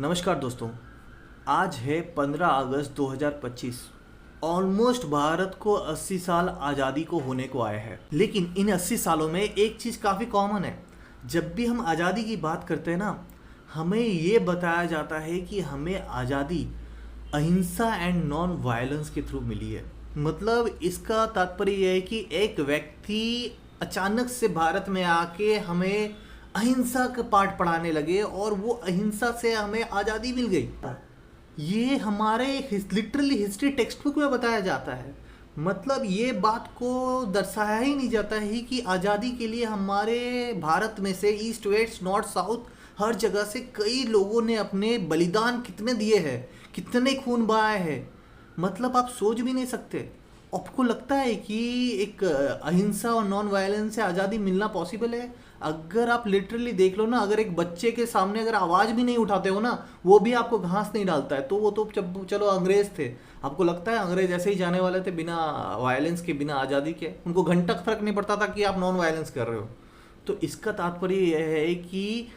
नमस्कार दोस्तों। आज है 15 अगस्त 2025। ऑलमोस्ट भारत को 80 साल आज़ादी को होने को आए हैं, लेकिन इन 80 सालों में एक चीज़ काफ़ी कॉमन है। जब भी हम आज़ादी की बात करते हैं ना, हमें ये बताया जाता है कि हमें आज़ादी अहिंसा एंड नॉन वायलेंस के थ्रू मिली है। मतलब इसका तात्पर्य यह है कि एक व्यक्ति अचानक से भारत में आके हमें अहिंसा का पाठ पढ़ाने लगे और वो अहिंसा से हमें आज़ादी मिल गई। ये हमारे लिटरली हिस्ट्री टेक्स्ट बुक में बताया जाता है। मतलब ये बात को दर्शाया ही नहीं जाता है कि आज़ादी के लिए हमारे भारत में से ईस्ट वेस्ट नॉर्थ साउथ हर जगह से कई लोगों ने अपने बलिदान कितने दिए हैं, कितने खून बहाए हैं। मतलब आप सोच भी नहीं सकते। आपको लगता है कि एक अहिंसा और नॉन वायलेंस से आज़ादी मिलना पॉसिबल है? अगर आप लिटरली देख लो ना, अगर एक बच्चे के सामने अगर आवाज़ भी नहीं उठाते हो ना, वो भी आपको घास नहीं डालता है, तो वो तो जब चलो अंग्रेज़ थे, आपको लगता है अंग्रेज़ ऐसे ही जाने वाले थे बिना वायलेंस के, बिना आज़ादी के? उनको घंटा फर्क नहीं पड़ता था कि आप नॉन वायलेंस कर रहे हो। तो इसका तात्पर्य यह है कि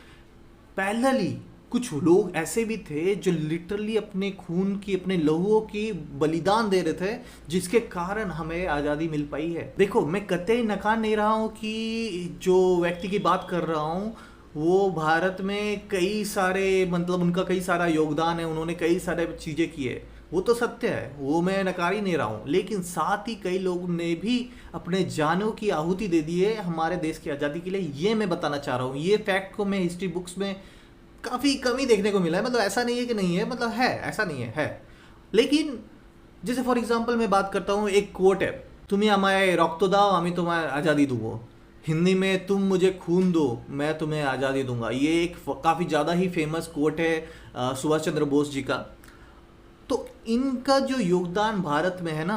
पैरेलली कुछ लोग ऐसे भी थे जो लिटरली अपने खून की, अपने लहूओं की बलिदान दे रहे थे, जिसके कारण हमें आज़ादी मिल पाई है। देखो, मैं कतई नकार नहीं रहा हूँ कि जो व्यक्ति की बात कर रहा हूँ वो भारत में कई सारे, मतलब उनका कई सारा योगदान है, उन्होंने कई सारे चीज़ें की है, वो तो सत्य है, वो मैं नकार ही नहीं रहा हूँ। लेकिन साथ ही कई लोगों ने भी अपने जानों की आहुति दे दी है हमारे देश की आज़ादी के लिए। ये मैं बताना चाह रहा हूँ। ये फैक्ट को मैं हिस्ट्री बुक्स में काफ़ी कम ही देखने को मिला है। मतलब ऐसा नहीं है कि नहीं है, मतलब है, ऐसा नहीं है। लेकिन जैसे फॉर एग्जांपल मैं बात करता हूँ, एक कोट है, तुम्हें हमारे रक्त दाओ हमें तुम्हें आज़ादी दूंगा। हिंदी में तुम मुझे खून दो मैं तुम्हें आज़ादी दूंगा। ये एक काफ़ी ज़्यादा ही फेमस कोट है सुभाष चंद्र बोस जी का। तो इनका जो योगदान भारत में है ना,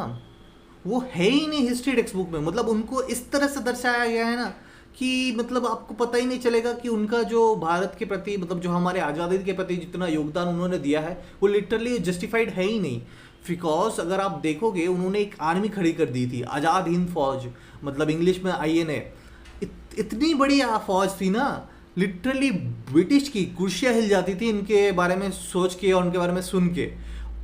वो है ही नहीं हिस्ट्री टेक्स्ट बुक में। मतलब उनको इस तरह से दर्शाया गया है ना कि मतलब आपको पता ही नहीं चलेगा कि उनका जो भारत के प्रति, मतलब जो हमारे आज़ादी के प्रति जितना योगदान उन्होंने दिया है, वो लिटरली जस्टिफाइड है ही नहीं। बिकॉज अगर आप देखोगे, उन्होंने एक आर्मी खड़ी कर दी थी, आज़ाद हिंद फौज, मतलब इंग्लिश में INA। इतनी बड़ी फौज थी ना, लिटरली ब्रिटिश की कुर्सियाँ हिल जाती थी इनके बारे में सोच के और उनके बारे में सुन के।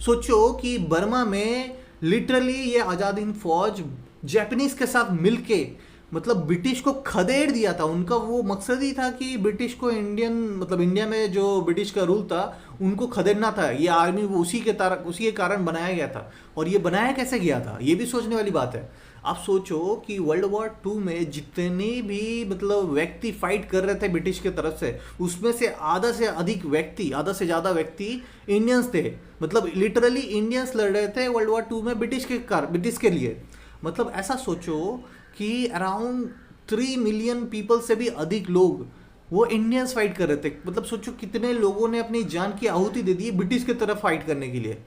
सोचो कि बर्मा में लिटरली ये आज़ाद हिंद फौज जापानीज के साथ मिलके, मतलब ब्रिटिश को खदेड़ दिया था। उनका वो मकसद ही था कि ब्रिटिश को इंडियन, मतलब इंडिया में जो ब्रिटिश का रूल था उनको खदेड़ना था। ये आर्मी वो उसी के कारण बनाया गया था। और ये बनाया कैसे गया था, ये भी सोचने वाली बात है। आप सोचो कि वर्ल्ड वॉर 2 में जितने भी मतलब व्यक्ति फाइट कर रहे थे ब्रिटिश की तरफ से, उसमें से आधा से अधिक व्यक्ति, आधा से ज़्यादा व्यक्ति इंडियंस थे। मतलब लिटरली इंडियंस लड़ रहे थे वर्ल्ड वॉर 2 में ब्रिटिश के लिए। मतलब ऐसा सोचो कि अराउंड 3 मिलियन पीपल से भी अधिक लोग वो इंडियंस फाइट कर रहे थे। मतलब सोचो कितने लोगों ने अपनी जान की आहुति दे दी ब्रिटिश की तरफ फाइट करने के लिए।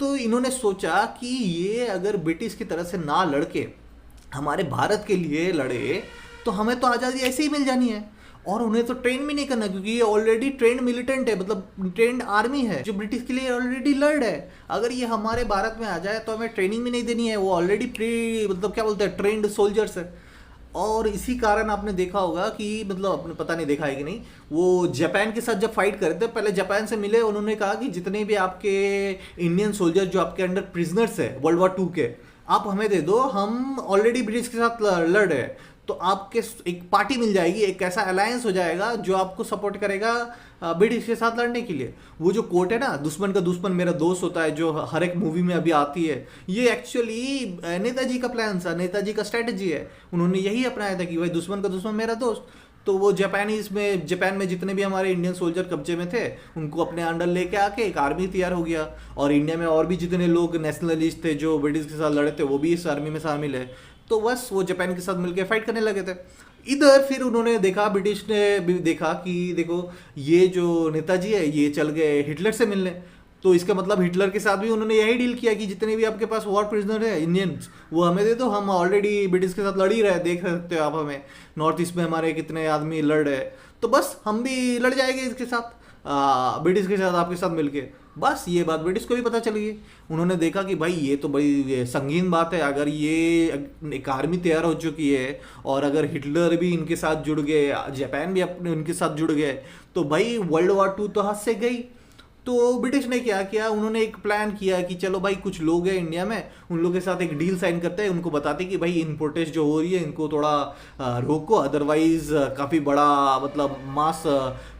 तो इन्होंने सोचा कि ये अगर ब्रिटिश की तरफ से ना लड़के हमारे भारत के लिए लड़े, तो हमें तो आज़ादी ऐसे ही मिल जानी है। और उन्हें तो ट्रेन भी नहीं करना, क्योंकि ये ऑलरेडी ट्रेंड मिलिटेंट है, मतलब ट्रेंड आर्मी है जो ब्रिटिश के लिए ऑलरेडी लड़ है। अगर ये हमारे भारत में आ जाए तो हमें ट्रेनिंग भी नहीं देनी है, वो ऑलरेडी मतलब क्या बोलते हैं, ट्रेंड सोल्जर्स है। और इसी कारण आपने देखा होगा कि, मतलब आपने पता नहीं देखा है कि नहीं, वो जापान के साथ जब फाइट कर रहे थे, पहले जापान से मिले, उन्होंने कहा कि जितने भी आपके इंडियन सोल्जर जो आपके अंडर प्रिजनर्स है वर्ल्ड वॉर 2 के, आप हमें दे दो, हम ऑलरेडी ब्रिटिश के साथ लड़ रहे हैं। तो आपके एक पार्टी मिल जाएगी, एक ऐसा अलायंस हो जाएगा जो आपको सपोर्ट करेगा ब्रिटिश के साथ लड़ने के लिए। वो जो कोट है ना, दुश्मन का दुश्मन मेरा दोस्त होता है, जो हर एक मूवी में अभी आती है, ये एक्चुअली नेताजी का प्लान था, नेताजी का स्ट्रेटजी है। उन्होंने यही अपनाया था कि भाई दुश्मन का दुश्मन मेरा दोस्त। तो वो जापान में जितने भी हमारे इंडियन सोल्जर कब्जे में थे, उनको अपने अंडर लेके आके एक आर्मी तैयार हो गया। और इंडिया में और भी जितने लोग नेशनलिस्ट थे जो ब्रिटिश के साथ लड़े थे, वो भी इस आर्मी में शामिल है। तो बस वो जापान के साथ मिलकर फाइट करने लगे थे। इधर फिर उन्होंने देखा, ब्रिटिश ने भी देखा कि देखो ये जो नेताजी है ये चल गए हिटलर से मिलने। तो इसका मतलब हिटलर के साथ भी उन्होंने यही डील किया कि जितने भी आपके पास वॉर प्रिजनर है इंडियंस, वो हमें दे दो, हम ऑलरेडी ब्रिटिश के साथ लड़ ही रहे, देख सकते हो आप हमें, नॉर्थ ईस्ट में हमारे कितने आदमी लड़ रहे, तो बस हम भी लड़ जाएंगे इसके साथ, ब्रिटिश के साथ आपके साथ मिलके। बस ये बात ब्रिटिश को भी पता चल गई। उन्होंने देखा कि भाई ये तो बड़ी संगीन बात है, अगर ये एक आर्मी तैयार हो चुकी है और अगर हिटलर भी इनके साथ जुड़ गए, जापान भी अपने उनके साथ जुड़ गए, तो भाई वर्ल्ड वॉर 2 तो हाथ से गई। तो ब्रिटिश ने क्या किया, उन्होंने एक प्लान किया कि चलो भाई कुछ लोग हैं इंडिया में, उन लोगों के साथ एक डील साइन करते हैं, उनको बताते कि भाई इन प्रोटेस्ट जो हो रही है इनको थोड़ा रोको, अदरवाइज काफ़ी बड़ा मतलब मास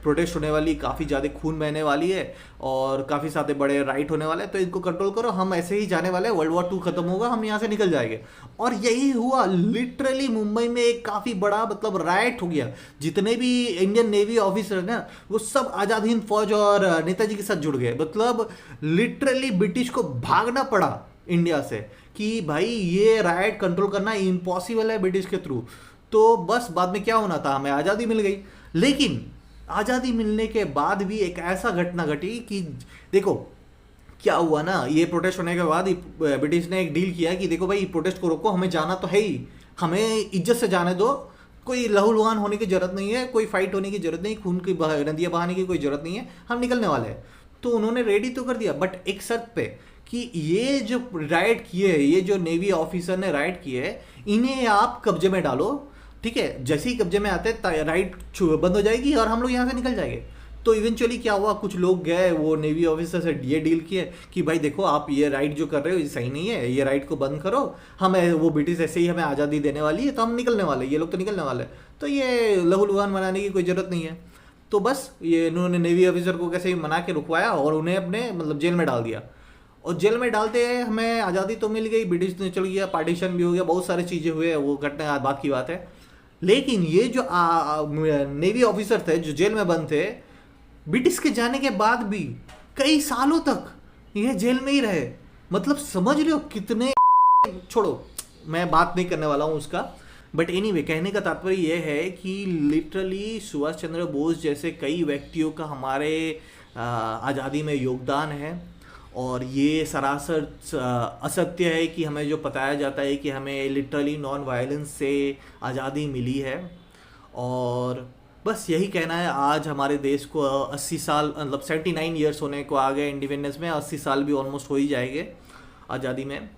प्रोटेस्ट होने वाली, काफ़ी ज़्यादा खून बहने वाली है और काफ़ी सारे बड़े राइट होने वाले हैं, तो इनको कंट्रोल करो, हम ऐसे ही जाने वाले हैं, वर्ल्ड वॉर 2 खत्म होगा, हम यहाँ से निकल जाएंगे। और यही हुआ, लिटरली मुंबई में एक काफ़ी बड़ा मतलब राइट हो गया। जितने भी इंडियन नेवी ऑफिसर हैं ना, वो सब आज़ाद हिंद फौज और नेताजी के साथ जुड़ गए। मतलब लिटरली ब्रिटिश को भागना पड़ा इंडिया से कि भाई ये राइट कंट्रोल करना इम्पॉसिबल है ब्रिटिश के थ्रू। तो बस बाद में क्या होना था, हमें आज़ादी मिल गई। लेकिन आज़ादी मिलने के बाद भी एक ऐसा घटना घटी कि देखो क्या हुआ ना, ये प्रोटेस्ट होने के बाद ब्रिटिश ने एक डील किया कि देखो भाई प्रोटेस्ट को रोको, हमें जाना तो है ही, हमें इज्जत से जाने दो, कोई लहूलुहान होने की जरूरत नहीं है, कोई फाइट होने की जरूरत नहीं, खून की नदियाँ बहाने की कोई जरूरत नहीं है, हम निकलने वाले हैं। तो उन्होंने रेडी तो कर दिया, बट एक शर्त पे कि ये जो राइट किए, ये जो नेवी ऑफिसर ने राइट किए, इन्हें आप कब्जे में डालो, ठीक है। जैसे ही कब्जे में आते राइट बंद हो जाएगी और हम लोग यहाँ से निकल जाएंगे। तो इवेंचुअली क्या हुआ, कुछ लोग गए वो नेवी ऑफिसर से ये डील किए कि भाई देखो आप ये राइट जो कर रहे हो ये सही नहीं है, ये राइट को बंद करो, हमें वो ब्रिटिश ऐसे ही हमें आज़ादी देने वाली है तो हम निकलने वाले, ये लोग तो निकलने वाले, तो ये लहूलुहान बनाने की कोई ज़रूरत नहीं है। तो बस ये इन्होंने नेवी ऑफिसर को कैसे ही मना के रुकवाया और उन्हें अपने मतलब जेल में डाल दिया। और जेल में डालते हमें आज़ादी तो मिल गई, ब्रिटिश ने चल गया, पार्टीशन भी हो गया, बहुत सारी चीज़ें हुए, वो घटना बात की बात है। लेकिन ये जो नेवी ऑफिसर थे जो जेल में बंद थे, ब्रिटिश के जाने के बाद भी कई सालों तक ये जेल में ही रहे। मतलब समझ रहे हो कितने, छोड़ो मैं बात नहीं करने वाला हूँ उसका, बट एनीवे कहने का तात्पर्य यह है कि लिटरली सुभाष चंद्र बोस जैसे कई व्यक्तियों का हमारे आज़ादी में योगदान है। और ये सरासर असत्य है कि हमें जो बताया जाता है कि हमें लिटरली नॉन वायलेंस से आज़ादी मिली है। और बस यही कहना है, आज हमारे देश को 80 साल मतलब 79 ईयर्स होने को आ गए इंडिपेंडेंस में, 80 साल भी ऑलमोस्ट हो ही जाएंगे आज़ादी में।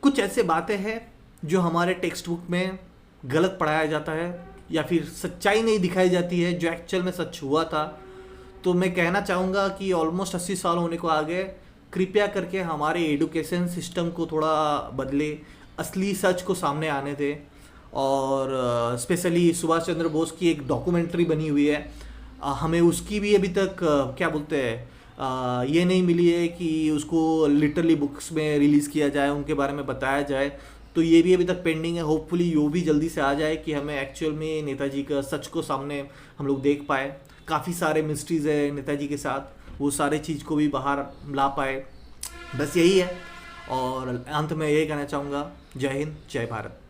कुछ ऐसे बातें हैं जो हमारे टेक्स्ट बुक में गलत पढ़ाया जाता है या फिर सच्चाई नहीं दिखाई जाती है जो एक्चुअल में सच हुआ था। तो मैं कहना चाहूँगा कि ऑलमोस्ट 80 साल होने को आ गए, कृपया करके हमारे एजुकेशन सिस्टम को थोड़ा बदले, असली सच को सामने आने दें। और स्पेशली सुभाष चंद्र बोस की एक डॉक्यूमेंट्री बनी हुई है, हमें उसकी भी अभी तक क्या बोलते हैं ये नहीं मिली है कि उसको लिटरली बुक्स में रिलीज़ किया जाए, उनके बारे में बताया जाए। तो ये भी अभी तक पेंडिंग है, होपफुली यो भी जल्दी से आ जाए कि हमें एक्चुअल में नेताजी का सच को सामने हम लोग देख पाए। काफ़ी सारे मिस्ट्रीज़ है नेताजी के साथ, वो सारे चीज़ को भी बाहर ला पाए। बस यही है। और अंत में यही कहना चाहूँगा, जय हिंद, जय भारत।